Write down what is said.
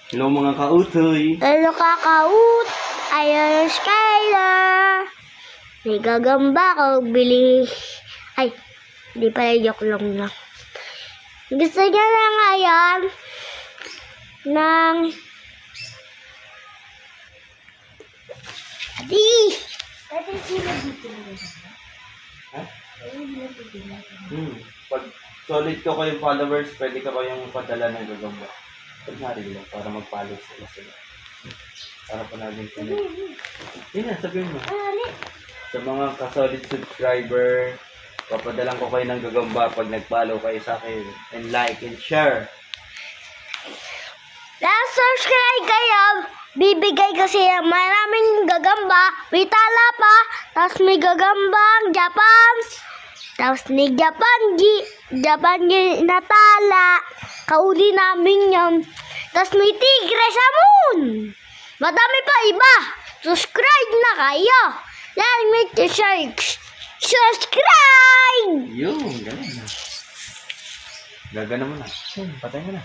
Hello mga kautoy. Hello kakaut! Ayan ang Skylar! May gagamba ako bili. Ay, hindi pala joke lang. Gusto niya na ngayon ng Adi! Ate, sino dito na Ha? Pag solid ko kayong followers, pwede ka kayong padala ng gagamba. Pag-nari lang para mag-follow sila. Para pa natin sila. Yun na, sabihin mo. Sa mga ka-solid subscriber, papadalan ko kayo ng gagamba pag nag-follow kayo sa akin. And like and share. Subscribe kayo! Bibigay kasi maraming gagamba. May tala pa. Tapos may gagambang Japan. Tapos may Japan na tala. Kauli namin yun. Tapos may tigre sa moon. Madami pa iba. Subscribe na kayo. Like to share. Subscribe! Yun, gano'n na. Gagana mo na. Patay mo na.